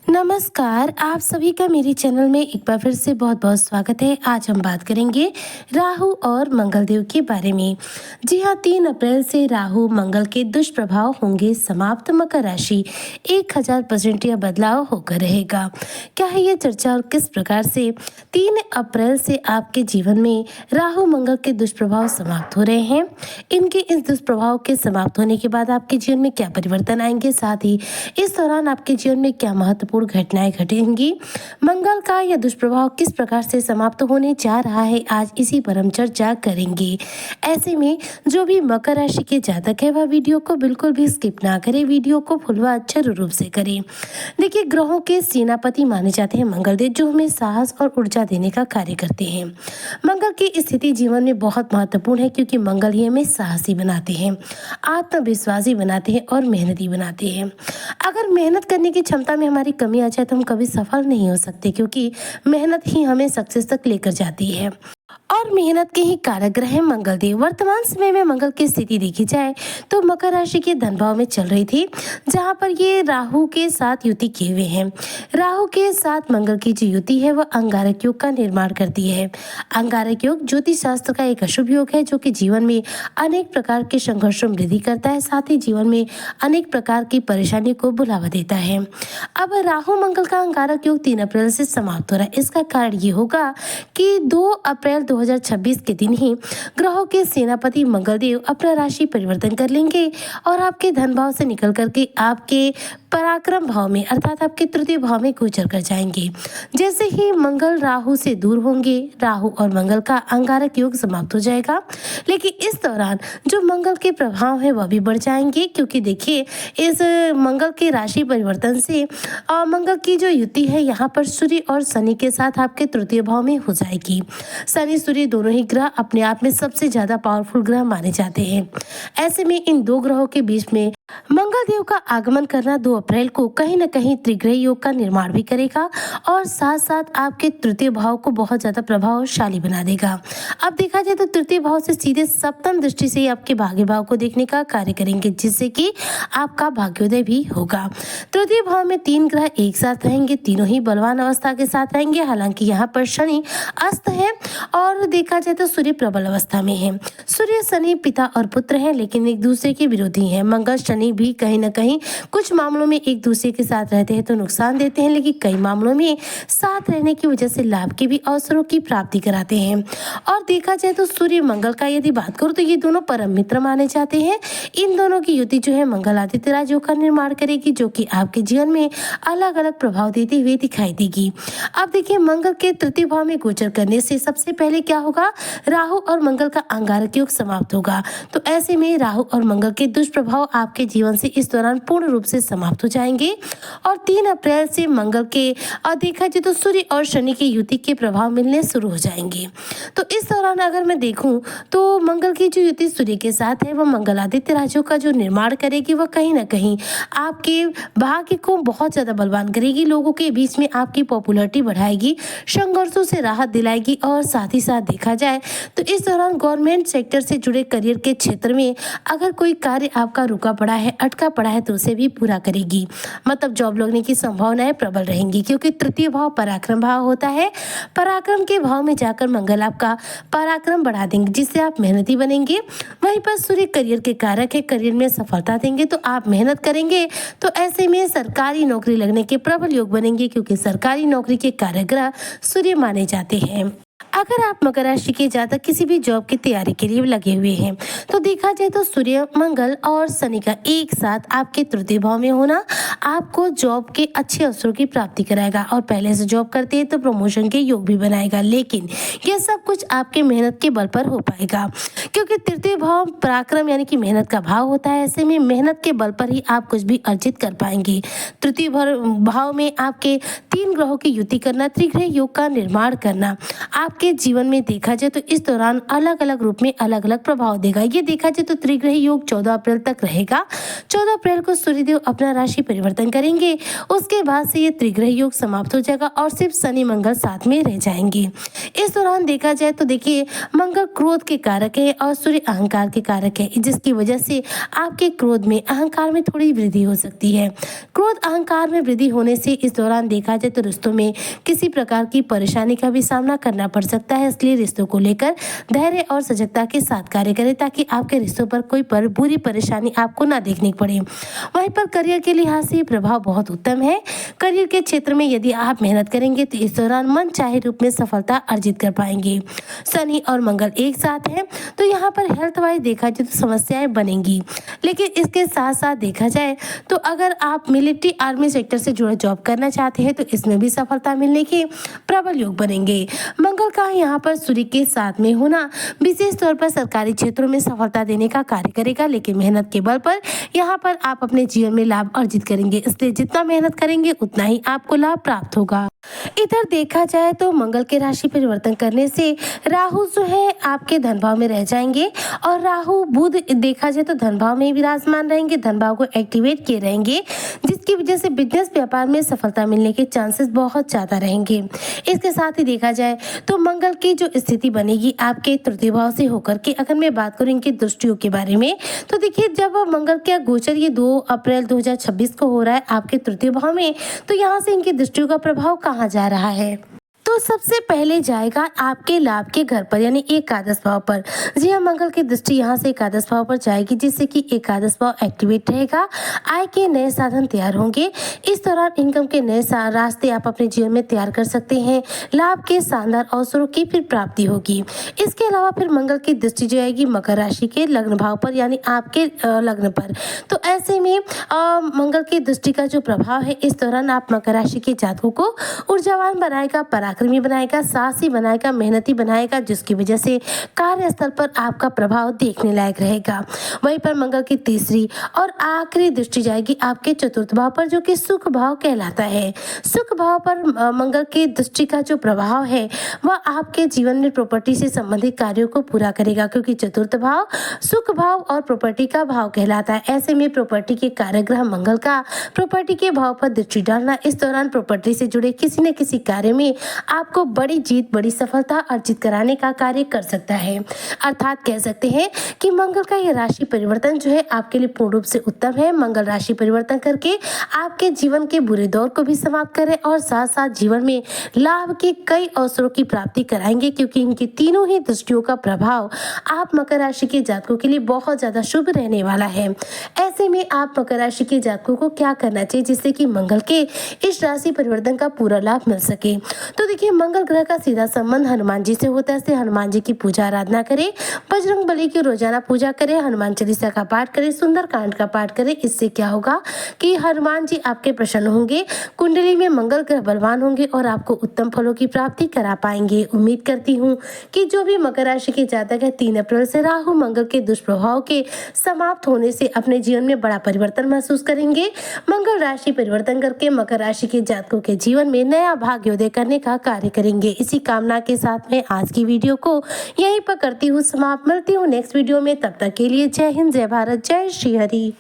नमस्कार, आप सभी का मेरे चैनल में एक बार फिर से बहुत-बहुत स्वागत है। आज हम बात करेंगे राहु और मंगल देव के बारे में। जी हाँ, 3 अप्रैल से राहु मंगल के दुष्प्रभाव होंगे समाप्त। मकर राशि 1000% यह बदलाव होकर रहेगा। क्या है ये चर्चा और किस प्रकार से 3 अप्रैल से आपके जीवन में राहु मंगल के दुष्प्रभाव समाप्त हो रहे हैं? इनके इस दुष्प्रभाव के समाप्त होने के बाद आपके जीवन में क्या परिवर्तन आएंगे? साथ ही इस दौरान आपके जीवन में क्या महत्वपूर्ण घटनाएं घटेंगी? मंगल का यह दुष्प्रभाव किस प्रकार से समाप्त होने जा रहा है, आज इसी पर हम चर्चा करेंगे। ऐसे में जो भी मकर राशि के जातक है वह वीडियो को बिल्कुल भी स्किप ना करें, वीडियो को फुल व अच्छे रूप से करें। देखिए, ग्रहों के सेनापति माने जाते हैं मंगलदेव, जो हमें साहस और ऊर्जा देने का कार्य करते हैं। मंगल की स्थिति जीवन में बहुत महत्वपूर्ण है, क्योंकि मंगल ही हमें साहसी बनाते हैं, आत्मविश्वासी बनाते हैं और मेहनती बनाते हैं। अगर मेहनत करने की क्षमता में हमारी कमी आ जाए तो हम कभी सफल नहीं हो सकते, क्योंकि मेहनत ही हमें सक्सेस तक लेकर जाती है। और मेहनत के ही कारक ग्रह हैं मंगलदेव। वर्तमान समय में मंगल की स्थिति देखी जाए तो मकर राशि के धन भाव में चल रही थी, जहां पर ये राहु के साथ युति किए हुए हैं। राहु के साथ मंगल की जो युति है वह अंगारक योग का निर्माण करती है। अंगारक योग ज्योतिष शास्त्र का एक अशुभ योग है, जो कि जीवन में अनेक प्रकार के संघर्षों में वृद्धि करता है, साथ ही जीवन में अनेक प्रकार की परेशानी को बुलावा देता है। अब राहु मंगल का अंगारक योग 3 अप्रैल से समाप्त हो रहा है। इसका कारण ये होगा कि 2 अप्रैल 2026 के दिन ही ग्रहों के सेनापति मंगलदेव अपना राशि परिवर्तन कर लेंगे और आपके धन भाव से निकल करके आपके पराक्रम भाव में, अर्थात आपके तृतीय भाव में गोचर कर जाएंगे। जैसे ही मंगल राहु से दूर होंगे, राहु और मंगल का अंगारक योग समाप्त हो जाएगा। लेकिन इस दौरान जो मंगल के प्रभाव है वह भी बढ़ जाएंगे, क्योंकि देखिए, इस मंगल के राशि परिवर्तन से मंगल की जो युति है यहाँ पर सूर्य और शनि के साथ आपके तृतीय भाव में हो जाएगी। शनि सूर्य दोनों ही ग्रह अपने आप में सबसे ज्यादा पावरफुल ग्रह माने जाते हैं। ऐसे में इन दो ग्रहों के बीच में मंगल देव का आगमन करना 2 अप्रैल को कहीं न कहीं त्रिग्रह योग का निर्माण भी करेगा और साथ साथ आपके तृतीय भाव को बहुत ज्यादा प्रभावशाली बना देगा। अब देखा जाए तो तृतीय भाव से सीधे सप्तम दृष्टि से आपके भाग्य भाव को देखने का कार्य करेंगे, जिससे कि आपका भाग्योदय भी होगा। तृतीय भाव में 3 ग्रह एक साथ रहेंगे, तीनों ही बलवान अवस्था के साथ रहेंगे। हालांकि यहाँ पर शनि अस्त है और देखा जाए तो सूर्य प्रबल अवस्था में है। सूर्य शनि पिता और पुत्र हैं, लेकिन एक दूसरे के विरोधी हैं। मंगल शनि भी कहीं न कहीं कुछ मामलों में एक दूसरे के साथ रहते हैं तो नुकसान देते हैं, लेकिन कई मामलों में साथ रहने की वजह से लाभ के भी अवसरों की प्राप्ति कराते हैं। और देखा जाए तो सूर्य मंगल का यदि बात करूं तो ये दोनों परम मित्र माने जाते हैं। इन दोनों की युति जो है मंगल आदित्य राज योग का निर्माण करेगी, जो कि आपके जीवन में अलग अलग प्रभाव देते हुए दिखाई देगी। अब देखिए, मंगल के तृतीय भाव में गोचर करने से सबसे पहले क्या होगा, राहु और मंगल का अंगारक योग समाप्त होगा। तो ऐसे में राहु और मंगल के दुष्प्रभाव आपके जीवन से इस दौरान पूर्ण रूप से समाप्त हो जाएंगे और 3 अप्रैल से मंगल के देखा जाए तो सूर्य और शनि की युति के प्रभाव मिलने शुरू हो जाएंगे। तो इस दौरान अगर मैं देखूं तो मंगल की जो युति सूर्य के साथ है वह मंगल आदित्य राजयोग का जो निर्माण करेगी, वह कहीं ना कहीं आपके भाग्य को बहुत ज्यादा बलवान करेगी, लोगों के बीच में आपकी पॉपुलैरिटी बढ़ाएगी, संघर्षों से राहत दिलाएगी। और साथ ही साथ देखा जाए तो इस दौरान गवर्नमेंट सेक्टर से जुड़े करियर के क्षेत्र में अगर कोई कार्य आपका रुका पड़ा है, अटका पड़ा है, तो उसे भी पूरा करेगी। मतलब जॉब लगने की संभावनाएं प्रबल रहेंगी, क्योंकि तृतीय भाव पराक्रम भाव होता है। पराक्रम के भाव में जाकर मंगल आपका पराक्रम बढ़ा देंगे, जिससे आप मेहनती बनेंगे। वहीं पर सूर्य करियर के कारक है, करियर में सफलता देंगे तो आप मेहनत करेंगे, तो ऐसे में सरकारी नौकरी लगने के प्रबल योग बनेंगे, क्योंकि सरकारी नौकरी के कारक ग्रह सूर्य माने जाते हैं। अगर आप मकर राशि के जातक किसी भी जॉब की तैयारी के लिए लगे हुए हैं तो देखा जाए तो सूर्य मंगल और शनि का एक साथ आपके तृतीय भाव में होना आपको जॉब के अच्छे अवसरों की प्राप्ति कराएगा और पहले से जॉब करते हैं तो प्रमोशन के योग भी बनाएगा। लेकिन यह सब कुछ आपके मेहनत के बल पर हो पाएगा, क्योंकि तृतीय भाव पराक्रम यानी कि मेहनत का भाव होता है। ऐसे में मेहनत के बल पर ही आप कुछ भी अर्जित कर पाएंगे। तृतीय भाव में आपके 3 ग्रहों की युति करना, त्रिग्रह योग का निर्माण करना आपके आपके जीवन में देखा जाए तो इस दौरान अलग अलग रूप में अलग अलग प्रभाव देगा। ये देखा जाए तो त्रिग्रही योग 14 अप्रैल तक रहेगा। 14 अप्रैल को सूर्यदेव अपना राशि परिवर्तन करेंगे, उसके बाद से ये त्रिग्रही योग समाप्त हो जाएगा और सिर्फ शनि मंगल साथ में रह जाएंगे। इस दौरान देखा जाए तो देखिए मंगल क्रोध के कारक है और सूर्य अहंकार के कारक है, जिसकी वजह से आपके क्रोध में अहंकार में थोड़ी वृद्धि हो सकती है। क्रोध अहंकार में वृद्धि होने से इस दौरान देखा जाए तो रिश्तों में किसी प्रकार की परेशानी का भी सामना करना पड़ सकता है। इसलिए रिश्तों को लेकर धैर्य और सजगता के साथ कार्य करें ताकि आपके रिश्तों पर कोई बुरी परेशानी आपको ना देखनी पड़े। वहीं पर करियर के लिहाज से प्रभाव बहुत उत्तम है। करियर के क्षेत्र में यदि आप मेहनत करेंगे तो इस दौरान मन चाहे रूप में सफलता अर्जित कर पाएंगे। शनि और मंगल एक साथ हैं तो यहाँ पर हेल्थ वाइज देखा जाए तो समस्याएं बनेंगी, लेकिन इसके साथ साथ देखा जाए तो अगर आप मिलिट्री आर्मी सेक्टर से जुड़ा जॉब करना चाहते हैं तो इसमें भी सफलता मिलने के प्रबल योग बनेंगे। मंगल का यहाँ पर सूर्य के साथ में होना विशेष तौर पर सरकारी क्षेत्रों में सफलता देने का कार्य करेगा, लेकिन मेहनत के बल पर यहाँ पर आप अपने जीवन में लाभ अर्जित करेंगे। इसलिए जितना मेहनत करेंगे उतना ही आपको लाभ प्राप्त होगा। इधर देखा जाए तो मंगल के राशि परिवर्तन करने से राहु जो है आपके धन भाव में रह जाएंगे और राहु बुध देखा जाए तो धन भाव में विराजमान रहेंगे, धन भाव को एक्टिवेट किए रहेंगे, जिसकी वजह से बिजनेस व्यापार में सफलता मिलने के चांसेस बहुत ज्यादा रहेंगे। इसके साथ ही देखा जाए तो मंगल की जो स्थिति बनेगी आपके तृतीय भाव से होकर के, अगर मैं बात करूं इनके दृष्टियों के बारे में तो देखिए जब मंगल का गोचर ये 2 अप्रैल 2026 को हो रहा है आपके तृतीय भाव में, तो यहाँ से इनकी दृष्टियों का प्रभाव कहाँ जा रहा है, तो सबसे पहले जाएगा आपके लाभ के घर पर यानी एकादश भाव पर। जी हाँ, मंगल की दृष्टि यहाँ से एकादश भाव पर जाएगी, जिससे कि एकादश भाव एक्टिवेट रहेगा। आय के नए साधन तैयार होंगे। इस दौरान इनकम के नए रास्ते आप अपने जीवन में तैयार कर सकते हैं। लाभ के शानदार अवसरों की फिर प्राप्ति होगी। इसके अलावा फिर मंगल की दृष्टि जो आएगी मकर राशि के लग्न भाव पर यानी आपके लग्न पर। तो ऐसे में मंगल की दृष्टि का जो प्रभाव है इस दौरान आप मकर राशि के जातकों को ऊर्जावान बनाएगा, पराक्रमी बनाएगा, साहसी बनाएगा, मेहनती बनाएगा, जिसकी वजह से कार्यस्थल पर आपका प्रभाव देखने लायक रहेगा। वहीं पर मंगल की तीसरी और आखिरी दृष्टि जाएगी आपके चतुर्थ भाव पर, जो कि सुख भाव कहलाता है। सुख भाव पर मंगल की दृष्टि का जो प्रभाव है वह आपके जीवन में प्रॉपर्टी से संबंधित कार्यों को पूरा करेगा, क्योंकि चतुर्थ भाव सुख भाव और प्रॉपर्टी का भाव कहलाता है। ऐसे में प्रॉपर्टी के कार्यग्रह मंगल का प्रॉपर्टी के भाव पर दृष्टि डालना इस दौरान प्रॉपर्टी से जुड़े किसी न किसी कार्य में आपको बड़ी जीत, बड़ी सफलता अर्जित कराने का कार्य कर सकता है। अर्थात कह सकते हैं कि मंगल का यह राशि परिवर्तन जो है आपके लिए पूर्ण रूप से उत्तम है। मंगल राशि परिवर्तन करके आपके जीवन के बुरे दौर को भी समाप्त करें और साथ साथ जीवन में लाभ के कई अवसरों की प्राप्ति कराएंगे, क्योंकि इनकी तीनों ही दृष्टियों का प्रभाव आप मकर राशि के जातकों के लिए बहुत ज्यादा शुभ रहने वाला है। ऐसे में आप मकर राशि के जातकों को क्या करना चाहिए जिससे कि मंगल के इस राशि परिवर्तन का पूरा लाभ मिल सके? तो देखिए मंगल ग्रह का सीधा संबंध हनुमान जी से होता है, इसलिए हनुमान जी की पूजा आराधना करें, बजरंग बली की रोजाना पूजा करें, हनुमान चालीसा का पाठ करें, सुंदर कांड का पाठ करें। इससे क्या होगा कि हनुमान जी आपके प्रसन्न होंगे, कुंडली में मंगल ग्रह बलवान होंगे और आपको उत्तम फलों की प्राप्ति करा पाएंगे। उम्मीद करती हूँ कि जो भी मकर राशि के जातक है 3 अप्रैल से राहु मंगल के दुष्प्रभाव के समाप्त होने से अपने जीवन में बड़ा परिवर्तन महसूस करेंगे। मंगल राशि परिवर्तन करके मकर राशि के जातकों के जीवन में नया भाग्योदय करने का कार्य करेंगे। इसी कामना के साथ मैं आज की वीडियो को यहीं पर करती हूँ समाप्त। मिलती हूँ नेक्स्ट वीडियो में, तब तक के लिए जय हिंद, जय भारत, जय श्री हरि।